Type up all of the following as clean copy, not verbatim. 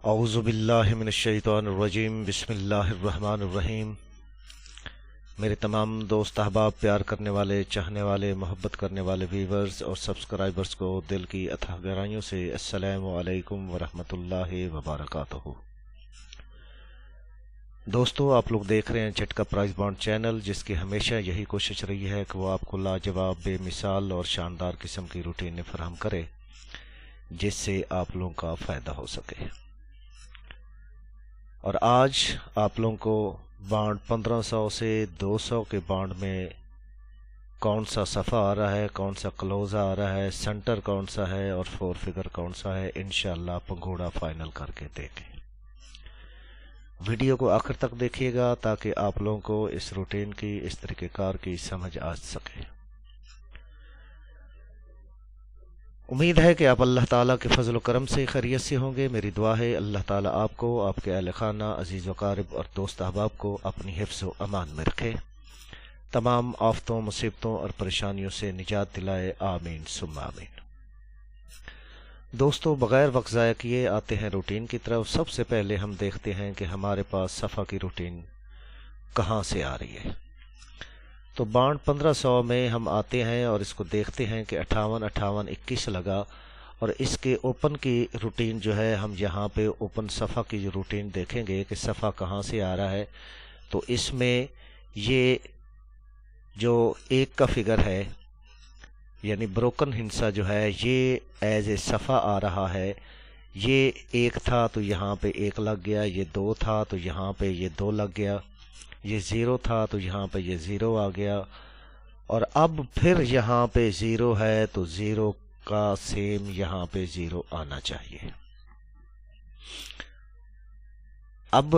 اعوذ باللہ من الشیطان الرجیم بسم اللہ الرحمن الرحیم۔ میرے تمام دوست احباب، پیار کرنے والے، چاہنے والے، محبت کرنے والے ویورز اور سبسکرائبرز کو دل کی اتھاہ گہرائیوں سے السلام علیکم ورحمۃ اللہ وبرکاتہ۔ دوستو، آپ لوگ دیکھ رہے ہیں جھٹکا پرائز بانڈ چینل، جس کی ہمیشہ یہی کوشش رہی ہے کہ وہ آپ کو لاجواب، بے مثال اور شاندار قسم کی روٹین فراہم کرے جس سے آپ لوگوں کا فائدہ ہو سکے۔ اور آج آپ لوگوں کو بانڈ 1500 سے 200 کے بانڈ میں کون سا صفحہ آ رہا ہے، کون سا کلوز آ رہا ہے، سنٹر کون سا ہے اور 4 فگر کون سا ہے، انشاءاللہ پنگھوڑا فائنل کر کے دیکھیں۔ ویڈیو کو آخر تک دیکھیے گا تاکہ آپ لوگوں کو اس روٹین کی، اس طریقہ کار کی سمجھ آ سکے۔ امید ہے کہ آپ اللہ تعالیٰ کے فضل و کرم سے خیریت سے ہوں گے۔ میری دعا ہے اللہ تعالیٰ آپ کو، آپ کے اہل خانہ، عزیز و قارب اور دوست احباب کو اپنی حفظ و امان میں رکھے، تمام آفتوں، مصیبتوں اور پریشانیوں سے نجات دلائے، آمین ثم آمین۔ دوستو، بغیر وقت ضائع کیے آتے ہیں روٹین کی طرف۔ سب سے پہلے ہم دیکھتے ہیں کہ ہمارے پاس صفحہ کی روٹین کہاں سے آ رہی ہے۔ تو بانڈ 1500 میں ہم آتے ہیں اور اس کو دیکھتے ہیں کہ 58 58 21 لگا، اور اس کے اوپن کی روٹین جو ہے، ہم یہاں پہ اوپن صفحہ کی جو روٹین دیکھیں گے کہ صفحہ کہاں سے آ رہا ہے، تو اس میں یہ جو ایک کا فگر ہے، یعنی بروکن ہنسا جو ہے، یہ ایز اے صفحہ آ رہا ہے۔ یہ ایک تھا تو یہاں پہ ایک لگ گیا، یہ 2 تھا تو یہاں پہ یہ 2 لگ گیا، یہ 0 تھا تو یہاں پہ یہ 0 آ گیا، اور اب پھر یہاں پہ 0 ہے تو 0 کا سیم یہاں پہ 0 آنا چاہیے۔ اب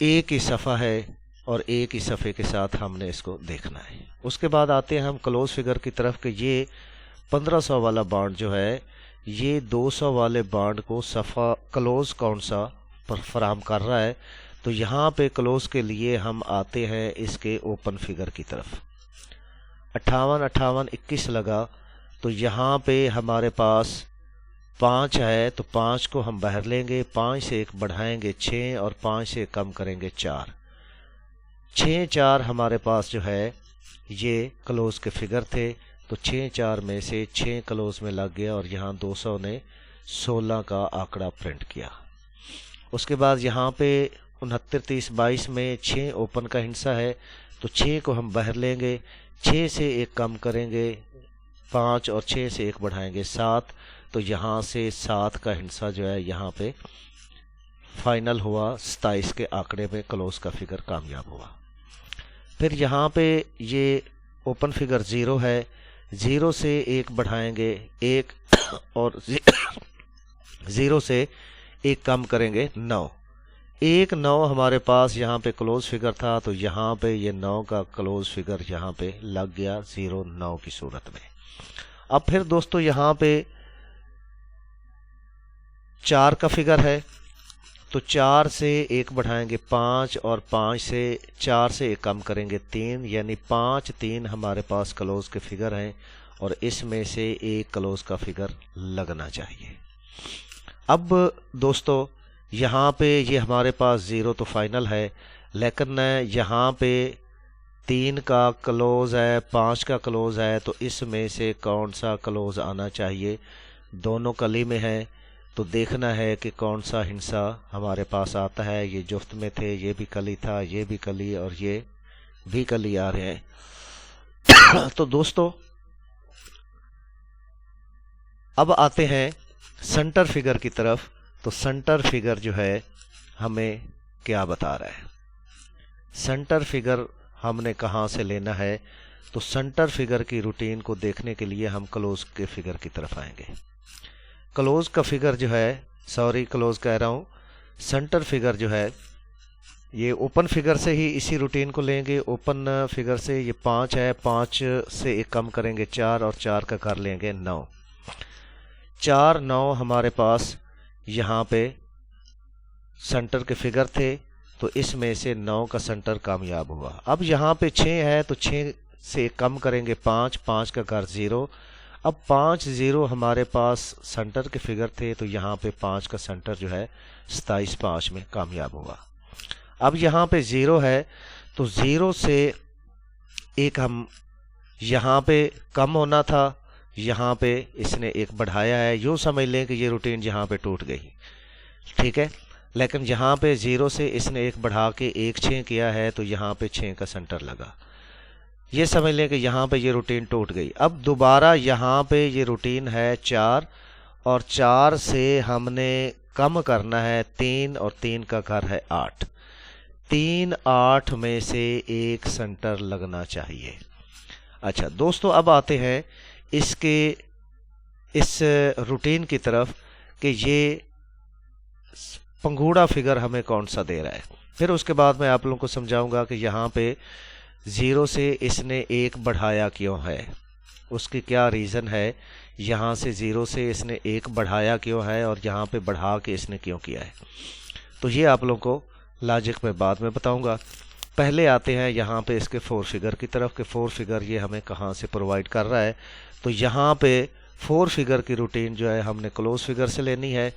ایک ہی صفحہ ہے اور ایک ہی صفحے کے ساتھ ہم نے اس کو دیکھنا ہے۔ اس کے بعد آتے ہیں ہم کلوز فگر کی طرف کہ یہ 1500 والا بانڈ جو ہے، یہ 200 والے بانڈ کو صفحہ کلوز کون سا فراہم کر رہا ہے۔ تو یہاں پہ کلوز کے لیے ہم آتے ہیں اس کے اوپن فگر کی طرف۔ 58 58 21 لگا، تو یہاں پہ ہمارے پاس 5 ہے تو 5 کو ہم باہر لیں گے، 5 سے 1 بڑھائیں گے 6 اور 5 سے کم کریں گے 4۔ 6 4 ہمارے پاس جو ہے یہ کلوز کے فگر تھے، تو 6 4 میں سے 6 کلوز میں لگ گیا، اور یہاں 200 نے 16 کا آنکڑا پرنٹ کیا۔ اس کے بعد یہاں پہ 69 30 22 میں 6 اوپن کا ہنسا ہے، تو 6 کو ہم باہر لیں گے، 6 سے 1 کم کریں گے 5 اور 6 سے 1 بڑھائیں گے 7، تو یہاں سے 7 کا ہنسا جو ہے یہاں پہ فائنل ہوا، 27 کے آنکڑے میں کلوز کا فگر کامیاب ہوا۔ پھر یہاں پہ یہ اوپن فگر 0 ہے، 0 سے 1 بڑھائیں گے 1 اور 0 سے 1 کم کریں گے 9۔ 1 9 ہمارے پاس یہاں پہ کلوز فگر تھا، تو یہاں پہ یہ 9 کا کلوز فگر یہاں پہ لگ گیا 0 9 کی صورت میں۔ اب پھر دوستو یہاں پہ 4 کا فگر ہے، تو 4 سے 1 بڑھائیں گے 5 اور 5 سے 4 سے 1 کم کریں گے 3، یعنی 5 3 ہمارے پاس کلوز کے فگر ہیں، اور اس میں سے 1 کلوز کا فگر لگنا چاہیے۔ اب دوستو یہاں پہ یہ ہمارے پاس 0 تو فائنل ہے، لیکن یہاں پہ 3 کا کلوز ہے، 5 کا کلوز ہے، تو اس میں سے کون سا کلوز آنا چاہیے؟ دونوں کلی میں ہیں، تو دیکھنا ہے کہ کون سا ہنسا ہمارے پاس آتا ہے۔ یہ جفت میں تھے، یہ بھی کلی تھا، یہ بھی کلی اور یہ بھی کلی آ رہے ہیں۔ تو دوستو اب آتے ہیں سنٹر فگر کی طرف۔ تو سنٹر فگر جو ہے ہمیں کیا بتا رہا ہے؟ سنٹر فگر ہم نے کہاں سے لینا ہے؟ تو سنٹر فگر کی روٹین کو دیکھنے کے لیے ہم کلوز کے فگر کی طرف آئیں گے۔ کلوز کا فگر جو ہے، کلوز کہہ رہا ہوں، سنٹر فگر جو ہے، یہ اوپن فگر سے ہی اسی روٹین کو لیں گے۔ اوپن فگر سے یہ 5 ہے، 5 سے 1 کم کریں گے 4 اور 4 کا کر لیں گے 9۔ 4 9 ہمارے پاس یہاں پہ سنٹر کے فگر تھے، تو اس میں سے 9 کا سنٹر کامیاب ہوا۔ اب یہاں پہ 6 ہے، تو 6 سے 1 کم کریں گے 5 5 کا کر 0۔ اب 5 0 ہمارے پاس سینٹر کے فگر تھے، تو یہاں پہ 5 کا سینٹر جو ہے 27 5 میں کامیاب ہوا۔ اب یہاں پہ 0 ہے، تو 0 سے ایک ہم یہاں پہ کم ہونا تھا، یہاں پہ اس نے ایک بڑھایا ہے، یوں سمجھ لیں کہ یہ روٹین یہاں پہ ٹوٹ گئی، ٹھیک ہے۔ لیکن یہاں پہ 0 سے اس نے ایک بڑھا کے 1 6 کیا ہے، تو یہاں پہ 6 کا سینٹر لگا، یہ سمجھ لیں کہ یہاں پہ یہ روٹین ٹوٹ گئی۔ اب دوبارہ یہاں پہ یہ روٹین ہے 4، اور 4 سے ہم نے کم کرنا ہے 3، اور 3 کا گھر ہے 8، 3 8 میں سے ایک سینٹر لگنا چاہیے۔ اچھا دوستو، اب آتے ہیں اس روٹین کی طرف کہ یہ پنگھوڑا فگر ہمیں کون سا دے رہا ہے۔ پھر اس کے بعد میں آپ لوگوں کو سمجھاؤں گا کہ یہاں پہ 0 سے اس نے ایک بڑھایا کیوں ہے، اس کی کیا ریزن ہے، یہاں سے 0 سے اس نے ایک بڑھایا کیوں ہے، اور یہاں پہ بڑھا کے اس نے کیوں کیا ہے، تو یہ آپ لوگوں کو لاجک میں بعد میں بتاؤں گا۔ پہلے آتے ہیں یہاں پہ اس کے 4 فگر کی طرف کہ 4 فگر یہ ہمیں کہاں سے پرووائڈ کر رہا ہے۔ تو یہاں پہ 4 فگر کی روٹین جو ہے ہم نے کلوز فگر سے لینی ہے،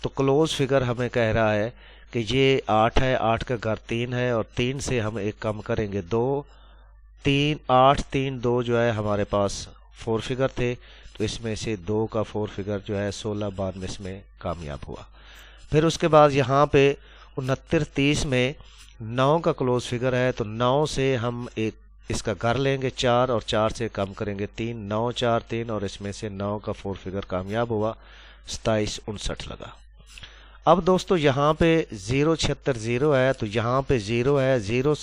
تو کلوز فگر ہمیں کہہ رہا ہے کہ یہ 8 ہے، 8 کا گھر 3 ہے، اور 3 سے ہم ایک کم کریں گے 2، 3 8 3 2 جو ہے ہمارے پاس 4 فگر تھے، تو اس میں سے 2 کا 4 فگر جو ہے 16 بعد میں اس میں کامیاب ہوا۔ پھر اس کے بعد یہاں پہ 69 30 میں 9 کا کلوز فگر ہے، تو 9 سے ہم ایک اس کا گھر لیں گے 4، اور 4 سے کم کریں گے 3، 9 4 3، اور اس میں سے 9 کا 4 فگر کامیاب ہوا، 27 59 لگا۔ اب دوستو یہاں پہ 0 76 0 ہے، تو یہاں پہ 0 ہے، 0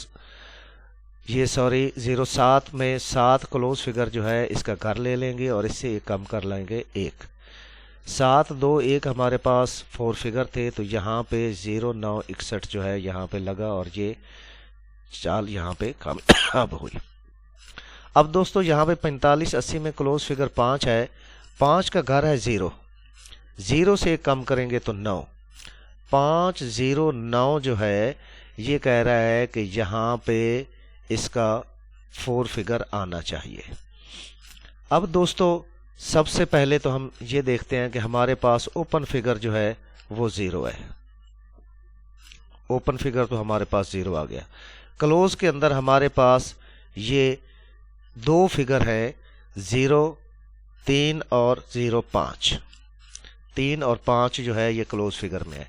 7 میں 7 کلوز فگر جو ہے اس کا گھر لے لیں گے، اور اس سے ایک کم کر لیں گے 1، 7 2 1 ہمارے پاس 4 فگر تھے، تو یہاں پہ 0 9 61 جو ہے یہاں پہ لگا، اور یہ چال یہاں پہ کامیاب ہوئی۔ اب دوستو یہاں پہ 45 80 میں کلوز فگر 5 ہے، 5 کا گھر ہے 0، 0 سے ایک کم کریں گے تو 9، 5 0 9 جو ہے یہ کہہ رہا ہے کہ یہاں پہ اس کا 4 فگر آنا چاہیے۔ اب دوستو سب سے پہلے تو ہم یہ دیکھتے ہیں کہ ہمارے پاس اوپن فگر جو ہے وہ 0 ہے، اوپن فگر تو ہمارے پاس 0 آ گیا۔ کلوز کے اندر ہمارے پاس یہ 2 فگر ہے، 0 3 اور 0 5، 3 اور 5 جو ہے یہ کلوز فگر میں ہے۔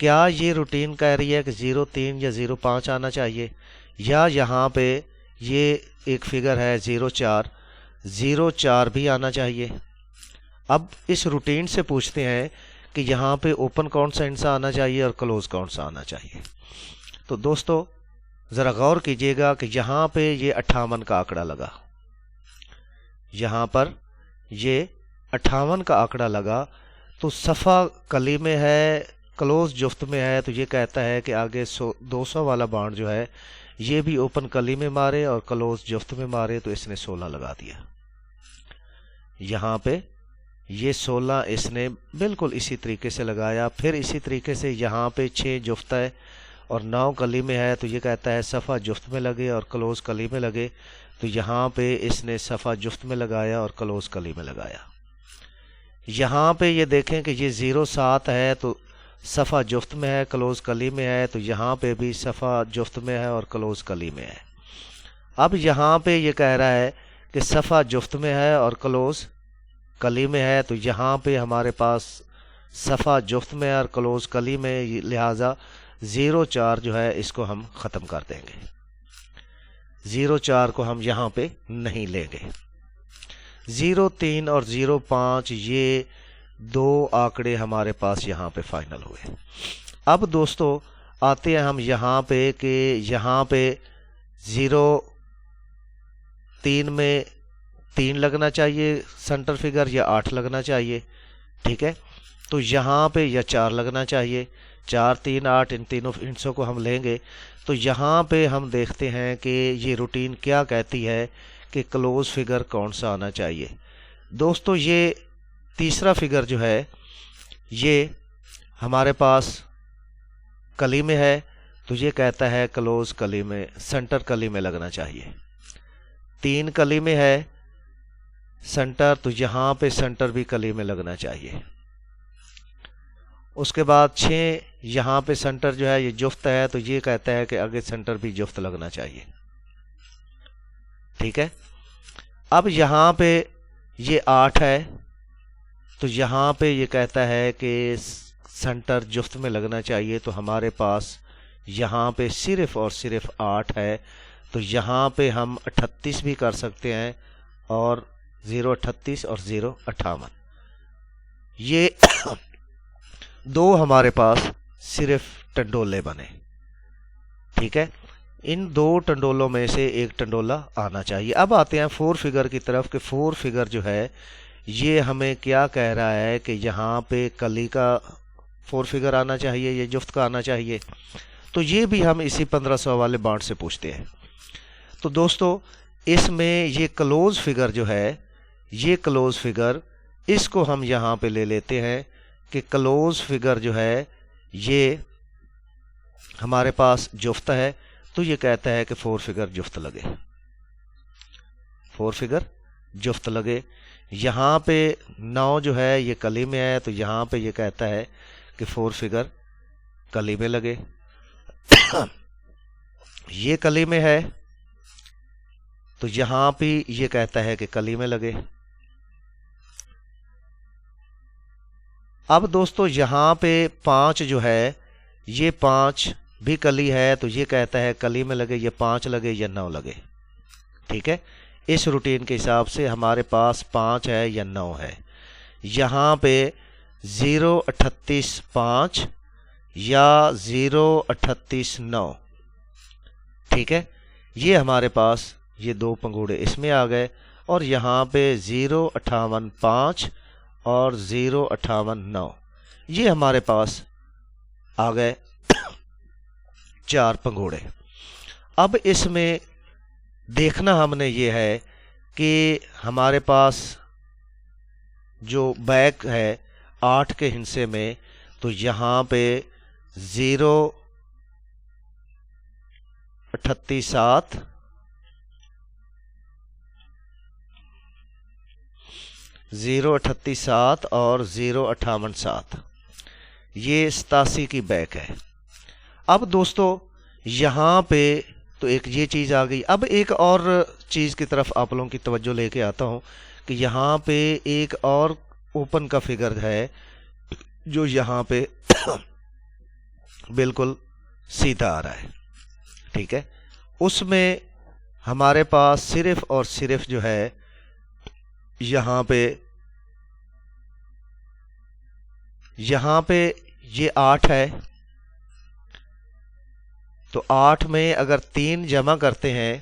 کیا یہ روٹین کہہ رہی ہے کہ 0 3 یا 0 5 آنا چاہیے، یا یہاں پہ یہ ایک فگر ہے 0 4، 0 4 بھی آنا چاہیے؟ اب اس روٹین سے پوچھتے ہیں کہ یہاں پہ اوپن کون سا انسا آنا چاہیے اور کلوز کون سا آنا چاہیے۔ تو دوستو ذرا غور کیجئے گا کہ یہاں پہ یہ 58 کا آنکڑا لگا، یہاں پر یہ 58 کا آنکڑا لگا، تو صفحہ کلی میں ہے، کلوز جفت میں ہے، تو یہ کہتا ہے کہ آگے 200 والا بانڈ جو ہے یہ بھی اوپن کلی میں مارے اور کلوز جفت میں مارے، تو اس نے 16 لگا دیا۔ یہاں پہ یہ 16 اس نے بالکل اسی طریقے سے لگایا۔ پھر اسی طریقے سے یہاں پہ 6 جفت ہے اور 9 کلی میں ہے، تو یہ کہتا ہے صفحہ جفت میں لگے اور کلوز کلی میں لگے، تو یہاں پہ اس نے صفحہ جفت میں لگایا اور کلوز کلی میں لگایا۔ یہاں پہ یہ دیکھیں کہ یہ 0 7 ہے، تو صفحہ جفت میں ہے، کلوز کلی میں ہے، تو یہاں پہ بھی صفحہ جفت میں ہے اور کلوز کلی میں ہے۔ اب یہاں پہ یہ کہہ رہا ہے کہ صفحہ جفت میں ہے اور کلوز کلی میں ہے، تو یہاں پہ ہمارے پاس صفحہ جفت میں ہے اور کلوز کلی میں، لہٰذا 0 4 جو ہے اس کو ہم ختم کر دیں گے، 0 4 کو ہم یہاں پہ نہیں لیں گے۔ 0 3 اور 0 5 یہ 2 آنکڑے ہمارے پاس یہاں پہ فائنل ہوئے۔ اب دوستو آتے ہیں ہم یہاں پہ کہ یہاں پہ 0 3 میں 3 لگنا چاہیے سینٹر فگر، یا 8 لگنا چاہیے، ٹھیک ہے، تو یہاں پہ یا 4 لگنا چاہیے، 4 3 8 ان تینوں انسوں کو ہم لیں گے۔ تو یہاں پہ ہم دیکھتے ہیں کہ یہ روٹین کیا کہتی ہے کہ کلوز فگر کون سا آنا چاہیے۔ دوستو یہ تیسرا فگر جو ہے یہ ہمارے پاس کلی میں ہے، تو یہ کہتا ہے کلوز کلی میں، سینٹر کلی میں لگنا چاہیے۔ 3 کلی میں ہے، سینٹر، تو یہاں پہ سینٹر بھی کلی میں لگنا چاہیے۔ اس کے بعد 6 یہاں پہ سینٹر جو ہے یہ جفت ہے، تو یہ کہتا ہے کہ آگے سینٹر بھی جفت لگنا چاہیے، ٹھیک ہے۔ اب یہاں پہ یہ 8 ہے، تو یہاں پہ یہ کہتا ہے کہ سینٹر جفت میں لگنا چاہیے، تو ہمارے پاس یہاں پہ صرف اور صرف 8 ہے، تو یہاں پہ ہم 38 بھی کر سکتے ہیں، اور 0.38 اور 0.58، یہ دو ہمارے پاس صرف ٹنڈولے بنے، ٹھیک ہے۔ ان 2 ٹنڈولوں میں سے ایک ٹنڈولا آنا چاہیے۔ اب آتے ہیں 4 فگر کی طرف، کہ 4 فگر جو ہے یہ ہمیں کیا کہہ رہا ہے کہ یہاں پہ کلی کا 4 فگر آنا چاہیے، یہ جفت کا آنا چاہیے، تو یہ بھی ہم اسی 1500 والے بانڈ سے پوچھتے ہیں۔ تو دوستو اس میں یہ کلوز فگر جو ہے، یہ کلوز فگر، اس کو ہم یہاں پہ لے لیتے ہیں کہ کلوز فگر جو ہے یہ ہمارے پاس جفت ہے، تو یہ کہتا ہے کہ 4 فگر جفت لگے، 4 فگر جفت لگے۔ یہاں پہ 9 جو ہے یہ کلی میں ہے، تو یہاں پہ یہ کہتا ہے کہ 4 فگر کلی میں لگے۔ یہ کلی میں ہے، تو یہاں پہ یہ کہتا ہے کہ کلی میں لگے۔ اب دوستو یہاں پہ 5 جو ہے، یہ 5 بھی کلی ہے، تو یہ کہتا ہے کلی میں لگے، یہ 5 لگے یا 9 لگے، ٹھیک ہے۔ اس روٹین کے حساب سے ہمارے پاس 5 ہے یا 9 ہے۔ یہاں پہ 0.38 5 یا 0.38 9، ٹھیک ہے۔ یہ ہمارے پاس یہ 2 پنگوڑے اس میں آ گئے، اور یہاں پہ 0.58 5 اور 0.58 9، یہ ہمارے پاس آ گئے 4 پنگوڑے۔ اب اس میں دیکھنا ہم نے یہ ہے کہ ہمارے پاس جو بیک ہے 8 کے ہندسے میں، تو یہاں پہ 0.38 7 0.38 7 اور 0.58 7، یہ 87 کی بیک ہے۔ اب دوستو یہاں پہ تو ایک یہ چیز آ گئی۔ اب ایک اور چیز کی طرف آپ لوگوں کی توجہ لے کے آتا ہوں کہ یہاں پہ ایک اور اوپن کا فگر ہے جو یہاں پہ بالکل سیدھا آ رہا ہے، ٹھیک ہے۔ اس میں ہمارے پاس صرف اور صرف جو ہے یہاں پہ یہ 8 ہے، تو 8 میں اگر 3 جمع کرتے ہیں،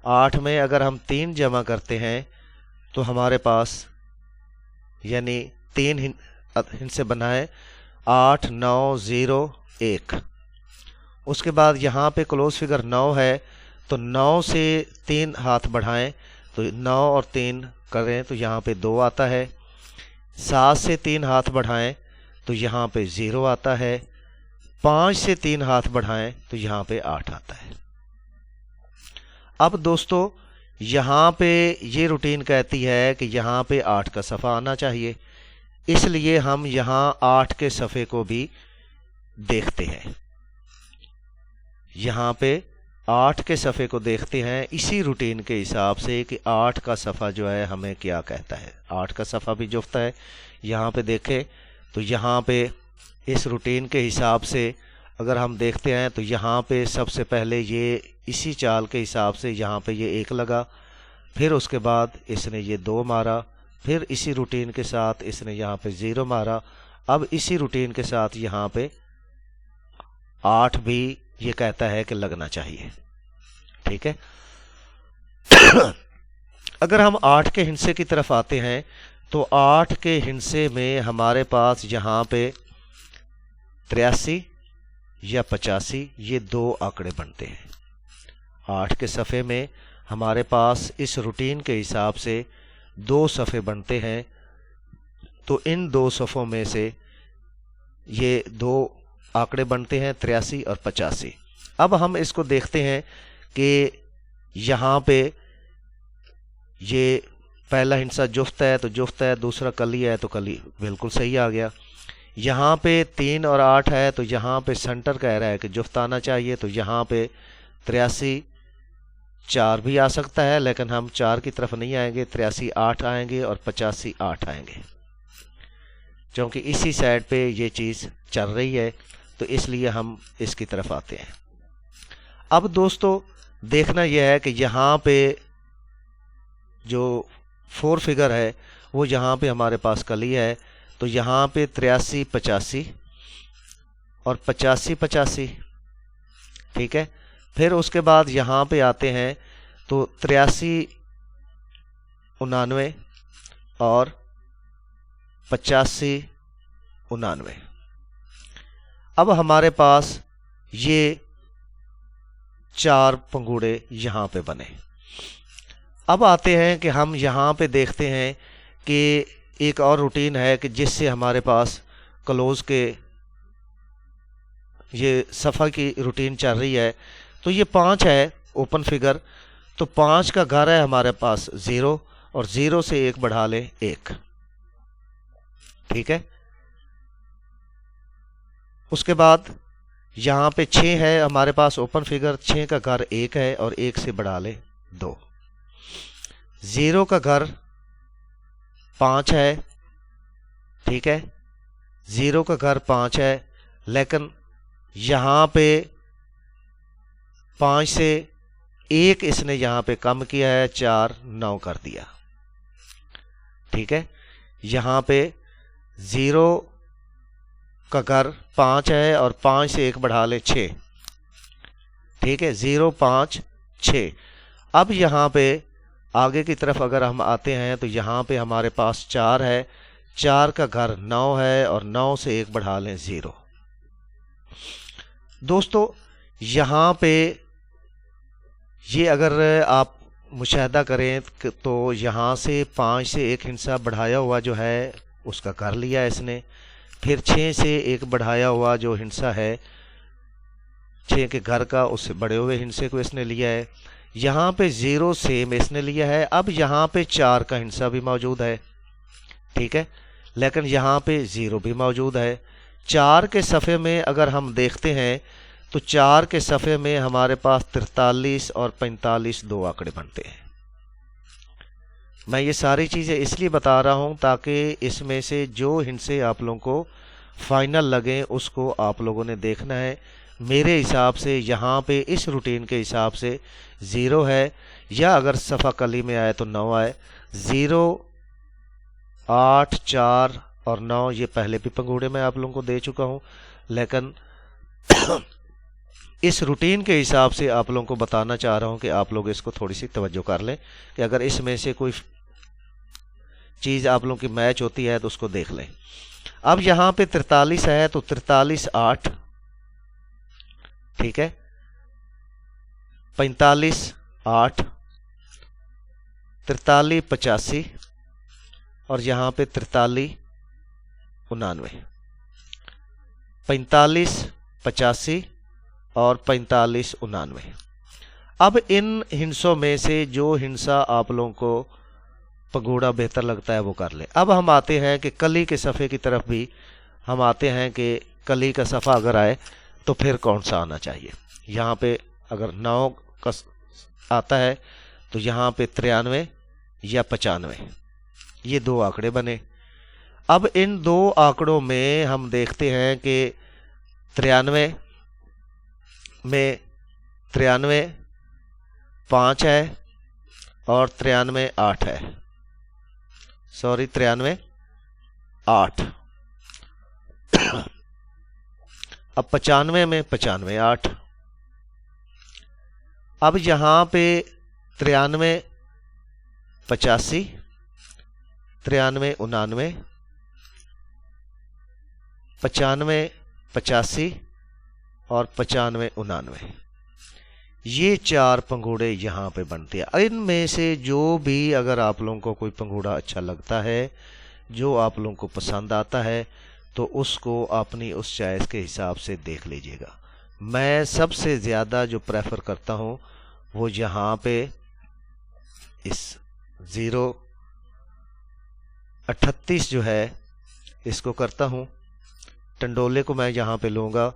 8 میں اگر ہم 3 جمع کرتے ہیں تو ہمارے پاس یعنی 3 ہندسے بنائیں، 8 9 0 1۔ اس کے بعد یہاں پہ کلوز فگر 9 ہے، تو 9 سے 3 ہاتھ بڑھائیں، تو 9 اور 3 کریں تو یہاں پہ 2 آتا ہے۔ 7 سے 3 ہاتھ بڑھائیں تو یہاں پہ 0 آتا ہے۔ 5 سے 3 ہاتھ بڑھائیں تو یہاں پہ 8 آتا ہے۔ اب دوستو یہاں پہ یہ روٹین کہتی ہے کہ یہاں پہ 8 کا صفحہ آنا چاہیے، اس لیے ہم یہاں 8 کے صفحے کو بھی دیکھتے ہیں، یہاں پہ 8 کے صفحے کو دیکھتے ہیں اسی روٹین کے حساب سے کہ 8 کا صفحہ جو ہے ہمیں کیا کہتا ہے۔ 8 کا صفحہ بھی جفت ہے، یہاں پہ دیکھیں تو یہاں پہ اس روٹین کے حساب سے اگر ہم دیکھتے ہیں تو یہاں پہ سب سے پہلے یہ اسی چال کے حساب سے یہاں پہ یہ 1 لگا، پھر اس کے بعد اس نے یہ 2 مارا، پھر اسی روٹین کے ساتھ اس نے یہاں پہ 0 مارا۔ اب اسی روٹین کے ساتھ یہاں پہ 8 بھی یہ کہتا ہے کہ لگنا چاہیے، ٹھیک ہے۔ اگر ہم 8 کے ہندسے کی طرف آتے ہیں تو 8 کے ہندسے میں ہمارے پاس یہاں پہ 83 یا 85 یہ 2 آنکڑے بنتے ہیں۔ 8 کے صفحے میں ہمارے پاس اس روٹین کے حساب سے 2 صفحے بنتے ہیں، تو ان 2 صفحوں میں سے یہ 2 آنکڑے بنتے ہیں 83 اور 85۔ اب ہم اس کو دیکھتے ہیں کہ یہاں پہ یہ پہلا ہنسا جفت ہے تو جفت ہے، دوسرا کلی ہے تو کلی، بالکل صحیح آ گیا۔ یہاں پہ 3 اور 8 ہے تو یہاں پہ سینٹر کہہ رہا ہے کہ جفت آنا چاہیے، تو یہاں پہ 83 4 بھی آ سکتا ہے، لیکن ہم 4 کی طرف نہیں آئیں گے، 83 8 آئیں گے اور 85 8 آئیں گے، کیونکہ اسی سائڈ پہ یہ چیز چل رہی ہے، تو اس لیے ہم اس کی طرف آتے ہیں۔ اب دوستو دیکھنا یہ ہے کہ یہاں پہ جو 4 فگر ہے وہ یہاں پہ ہمارے پاس کلی ہے، تو یہاں پہ 83 85 اور 85 85، ٹھیک ہے۔ پھر اس کے بعد یہاں پہ آتے ہیں تو 83 99 اور 85 99۔ اب ہمارے پاس یہ 4 پنگوڑے یہاں پہ بنے۔ اب آتے ہیں کہ ہم یہاں پہ دیکھتے ہیں کہ ایک اور روٹین ہے کہ جس سے ہمارے پاس کلوز کے یہ صفحہ کی روٹین چل رہی ہے، تو یہ 5 ہے اوپن فگر، تو 5 کا گھر ہے ہمارے پاس 0 اور 0 سے 1 بڑھا لیں 1، ٹھیک ہے۔ اس کے بعد یہاں پہ 6 ہے ہمارے پاس اوپن فگر، 6 کا گھر 1 ہے اور 1 سے بڑھا لیں 2۔ 0 کا گھر 5 ہے، ٹھیک ہے، 0 کا گھر 5 ہے، لیکن یہاں پہ 5 سے 1 اس نے یہاں پہ کم کیا ہے، 4 9 کر دیا، ٹھیک ہے۔ یہاں پہ 0 کا گھر 5 ہے اور 5 سے 1 بڑھا لے 6، ٹھیک ہے، 0 5 6۔ اب یہاں پہ آگے کی طرف اگر ہم آتے ہیں تو یہاں پہ ہمارے پاس 4 ہے، 4 کا گھر 9 ہے اور 9 سے 1 بڑھا لیں 0۔ دوستو یہاں پہ یہ اگر آپ مشاہدہ کریں تو یہاں سے 5 سے 1 ہنسا بڑھایا ہوا جو ہے اس کا گھر لیا اس نے، پھر 6 سے 1 بڑھایا ہوا جو ہنسا ہے 6 کے گھر کا، اس سے بڑے ہوئے ہنسے کو اس نے لیا ہے۔ یہاں پہ 0 سیم اس نے لیا ہے۔ اب یہاں پہ 4 کا ہنسا بھی موجود ہے، ٹھیک ہے، لیکن یہاں پہ 0 بھی موجود ہے۔ 4 کے صفحے میں اگر ہم دیکھتے ہیں تو 4 کے صفحے میں ہمارے پاس 43 اور 45 2 آنکڑے بنتے ہیں۔ میں یہ ساری چیزیں اس لیے بتا رہا ہوں تاکہ اس میں سے جو ہنسے آپ لوگوں کو فائنل لگیں اس کو آپ لوگوں نے دیکھنا ہے۔ میرے حساب سے یہاں پہ اس روٹین کے حساب سے 0 ہے، یا اگر صفحہ کلی میں آئے تو 9 آئے۔ 0 8 4 اور 9 یہ پہلے بھی پنگوڑے میں آپ لوگوں کو دے چکا ہوں، لیکن اس روٹین کے حساب سے آپ لوگوں کو بتانا چاہ رہا ہوں کہ آپ لوگ اس کو تھوڑی سی توجہ کر لیں کہ اگر اس میں سے کوئی چیز آپ لوگوں کی میچ ہوتی ہے تو اس کو دیکھ لیں۔ اب یہاں پہ 43 ہے تو 43 8، ٹھیک ہے، 45 8، 43 85 اور یہاں پہ 43 99، 45 85 اور 45 99۔ اب ان ہنسوں میں سے جو ہنسا آپ لوگوں کو پگوڑا بہتر لگتا ہے وہ کر لیں۔ اب ہم آتے ہیں کہ کلی کے صفحے کی طرف بھی ہم آتے ہیں کہ کلی کا صفحہ اگر آئے تو پھر کون سا آنا چاہیے۔ یہاں پہ اگر 9 کا آتا ہے تو یہاں پہ 93 یا 95، یہ 2 آنکڑے بنے۔ اب ان 2 آنکڑوں میں ہم دیکھتے ہیں کہ 93 میں 93 5 ہے اور 93 8 ہے، 93 8۔ اب 95 میں 95 8۔ اب یہاں پہ 93 85 93 99 95 85 اور 95 99، یہ 4 پنگوڑے یہاں پہ بنتے ہیں۔ ان میں سے جو بھی اگر آپ لوگوں کو کوئی پنگوڑا اچھا لگتا ہے، جو آپ لوگوں کو پسند آتا ہے، تو اس کو اپنی اس چوائس کے حساب سے دیکھ لیجئے گا۔ میں سب سے زیادہ جو پریفر کرتا ہوں وہ یہاں پہ اس 0 38 جو ہے اس کو کرتا ہوں، ٹنڈولے کو میں یہاں پہ لوں گا،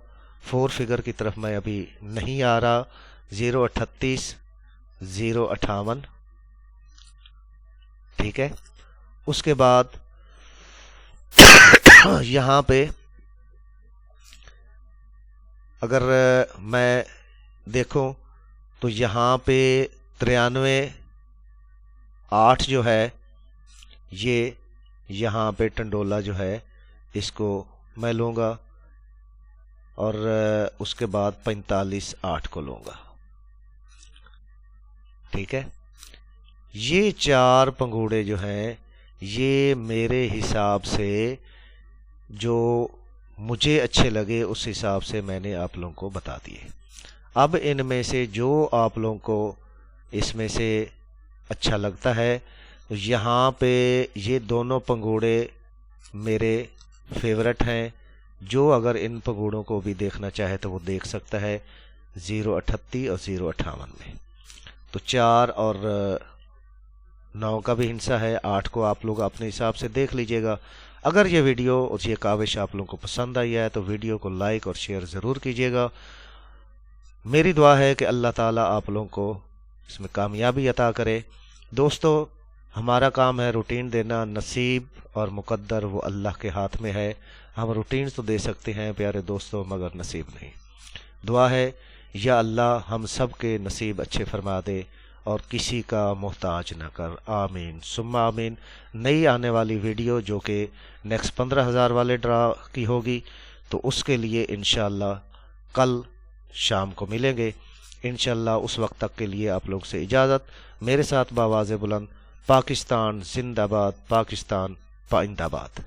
4 فگر کی طرف میں ابھی نہیں آ رہا، 038 058، ٹھیک ہے۔ اس کے بعد یہاں پہ اگر میں دیکھوں تو یہاں پہ 93 8 جو ہے یہ یہاں پہ ٹنڈولا جو ہے اس کو میں لوں گا، اور اس کے بعد 45 8 کو لوں گا، ٹھیک ہے۔ یہ 4 پنگوڑے جو ہیں یہ میرے حساب سے جو مجھے اچھے لگے اس حساب سے میں نے آپ لوگوں کو بتا دیے۔ اب ان میں سے جو آپ لوگوں کو اس میں سے اچھا لگتا ہے، تو یہاں پہ یہ دونوں پنگوڑے میرے فیورٹ ہیں، جو اگر ان پنگوڑوں کو بھی دیکھنا چاہے تو وہ دیکھ سکتا ہے 038 اور 058 میں۔ تو 4 اور 9 کا بھی ہنسا ہے، 8 کو آپ لوگ اپنے حساب سے دیکھ لیجئے گا۔ اگر یہ ویڈیو اور یہ کاوش آپ لوگوں کو پسند آئی ہے تو ویڈیو کو لائک اور شیئر ضرور کیجئے گا۔ میری دعا ہے کہ اللہ تعالیٰ آپ لوگوں کو اس میں کامیابی عطا کرے۔ دوستو، ہمارا کام ہے روٹین دینا، نصیب اور مقدر وہ اللہ کے ہاتھ میں ہے۔ ہم روٹین تو دے سکتے ہیں پیارے دوستو، مگر نصیب نہیں۔ دعا ہے یا اللہ ہم سب کے نصیب اچھے فرما دے اور کسی کا محتاج نہ کر، آمین ثم آمین۔ نئی آنے والی ویڈیو جو کہ نیکسٹ 15,000 والے ڈرا کی ہوگی، تو اس کے لیے انشاءاللہ کل شام کو ملیں گے انشاءاللہ۔ اس وقت تک کے لیے آپ لوگ سے اجازت۔ میرے ساتھ بآواز بلند، پاکستان زندہ باد، پاکستان پائندہ باد۔